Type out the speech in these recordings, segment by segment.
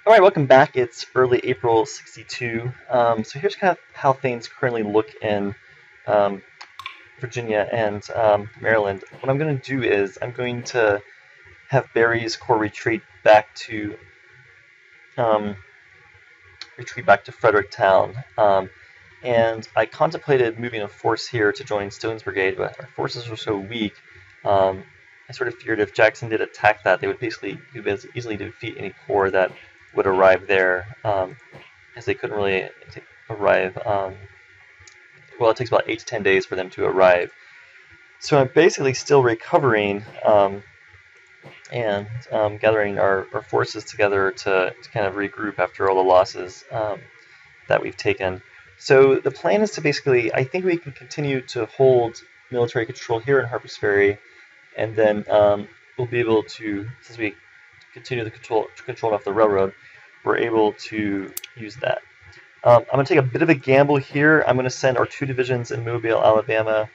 All right, welcome back. It's early April '62. So here's kind of how things currently look in um, Virginia and Maryland. What I'm going to do is I'm going to have Barry's corps um, retreat back to Fredericktown. And I contemplated moving a force here to join Stone's brigade, but our forces were so weak. I sort of feared if Jackson did attack that, they would basically easily defeat any corps that would arrive there, as they couldn't really arrive. Well, it takes about 8 to 10 days for them to arrive. So I'm basically still recovering and gathering our forces together to kind of regroup after all the losses that we've taken. So the plan is to basically, I think we can continue to hold military control here in Harpers Ferry, and then we'll be able to, since we continue the control off the railroad, we're able to use that. I'm going to take a bit of a gamble here. I'm going to send our 2 divisions in Mobile, Alabama,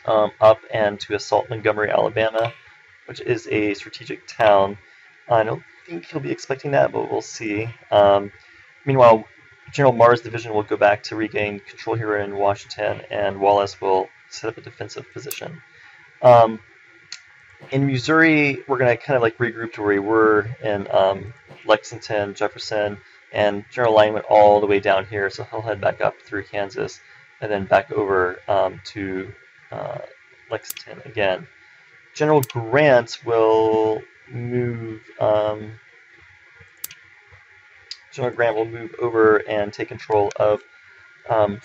up and to assault Montgomery, Alabama, which is a strategic town. I don't think he'll be expecting that, but we'll see. Meanwhile, General Marr's division will go back to regain control here in Washington, and Wallace will set up a defensive position. In Missouri, we're going to kind of like regroup to where we were in Lexington, Jefferson, and General Lyon went all the way down here, so he'll head back up through Kansas and then back over to Lexington again. General Grant will move. General Grant will move over and take control of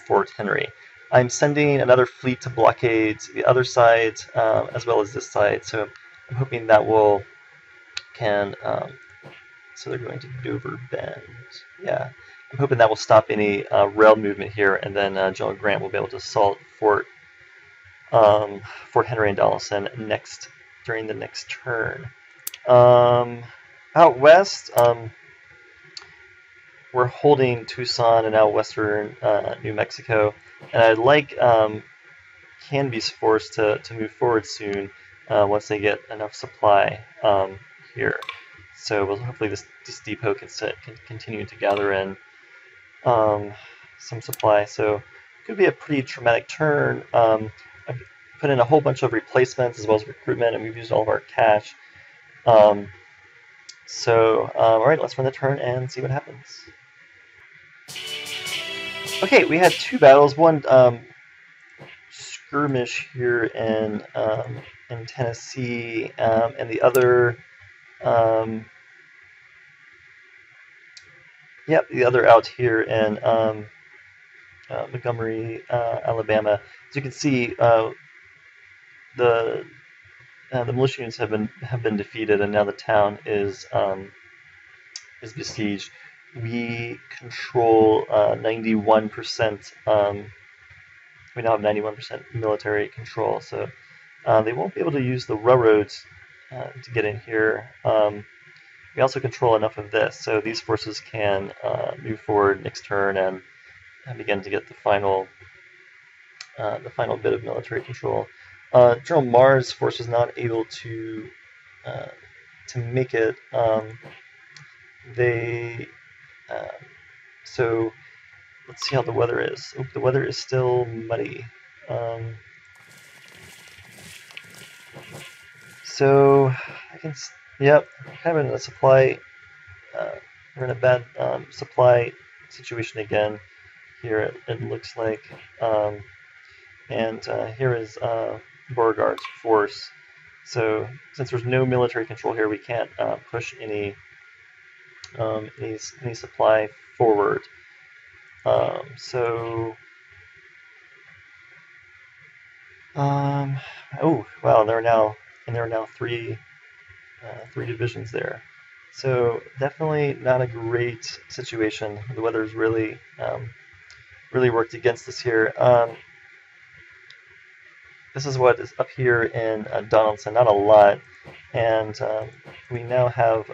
Fort Henry. I'm sending another fleet to blockade the other side as well as this side, so I'm hoping that so they're going to Dover Bend. Yeah, I'm hoping that will stop any rail movement here, and then General Grant will be able to assault Fort Henry and Donelson during the next turn. Out west, we're holding Tucson and now western New Mexico, and I'd like Canby's force to move forward soon once they get enough supply here. So hopefully this depot can continue to gather in some supply. So it could be a pretty traumatic turn. I've put in a whole bunch of replacements as well as recruitment, and we've used all of our cash. All right, let's run the turn and see what happens. Okay, we had 2 battles. One skirmish here in Tennessee, and the other, the other out here in Montgomery, Alabama. As you can see, the militia units have been defeated, and now the town is besieged. We control 91%. We now have 91% military control, so they won't be able to use the railroads to get in here. We also control enough of this, so these forces can move forward next turn and begin to get the final bit of military control. General Marr's force was not able to make it. So let's see how the weather is. The weather is still muddy. So I can, kind of in a supply. We're in a bad supply situation again. Here it looks like, and here is Beauregard's force. So since there's no military control here, we can't push any supply forward. Oh wow, there are now 3 divisions there. So definitely not a great situation. The weather's really worked against us here. This is what is up here in Donelson, not a lot, and we now have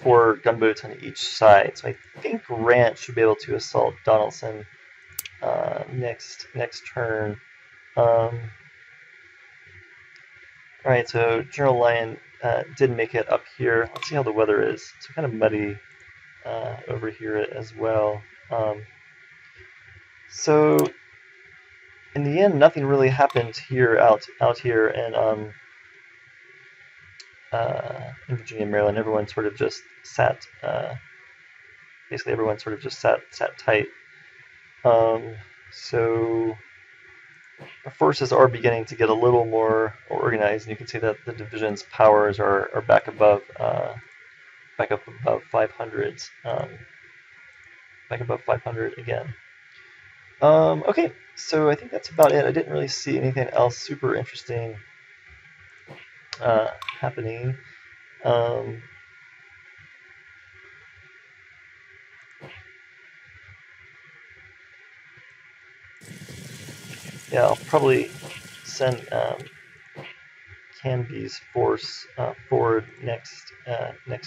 4 gunboats on each side. So I think Grant should be able to assault Donelson next turn. Alright, so General Lyon did make it up here. Let's see how the weather is. It's kind of muddy over here as well. So in the end, nothing really happened here out here in Virginia and Maryland. Everyone sort of just sat. Basically, everyone sort of just sat tight. So our forces are beginning to get a little more organized, and you can see that the division's powers are back above, back up above 500. Back above 500 again. Okay, so I think that's about it. I didn't really see anything else super interesting happening. Yeah, I'll probably send Canby's force forward next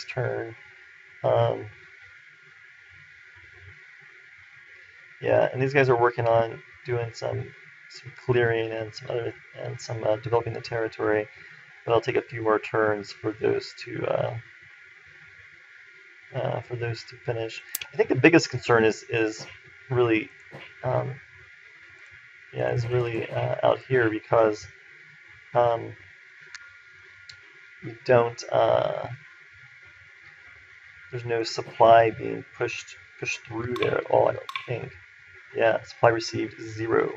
turn. Yeah, and these guys are working on doing some clearing and some developing the territory, but it'll take a few more turns for those to finish. I think the biggest concern is really out here, because we don't there's no supply being pushed through there at all, I don't think. Yeah, supply received 0.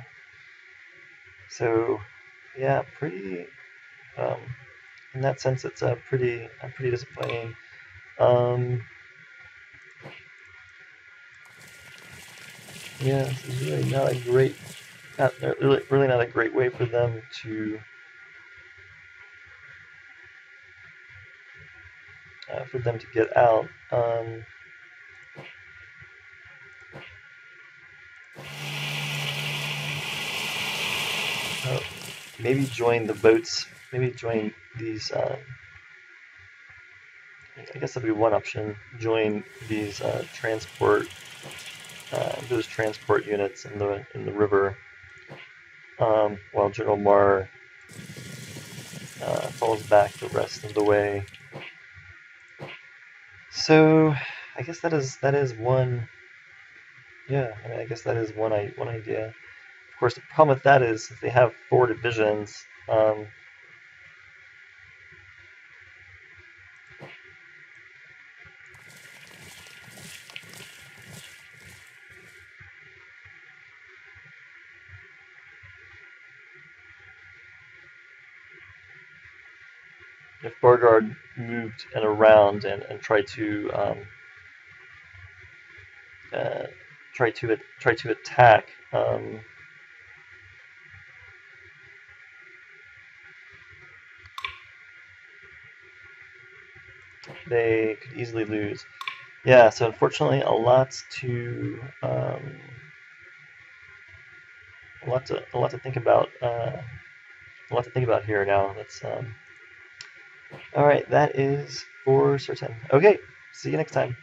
So yeah, pretty in that sense it's pretty disappointing. Yeah, this is really not a great really not a great way for them to get out. Maybe join the boats. Maybe join these. I guess that'd be one option. Join these those transport units in the river, while General Marr falls back the rest of the way. So I guess that is one. Yeah, I mean, I guess that is one idea. Of course, the problem with that is if they have 4 divisions. If Beauregard moved and around and tried to attack, they could easily lose. Yeah, so unfortunately, a lot to think about. A lot to think about here now. That's all right. That is for certain. Okay, see you next time.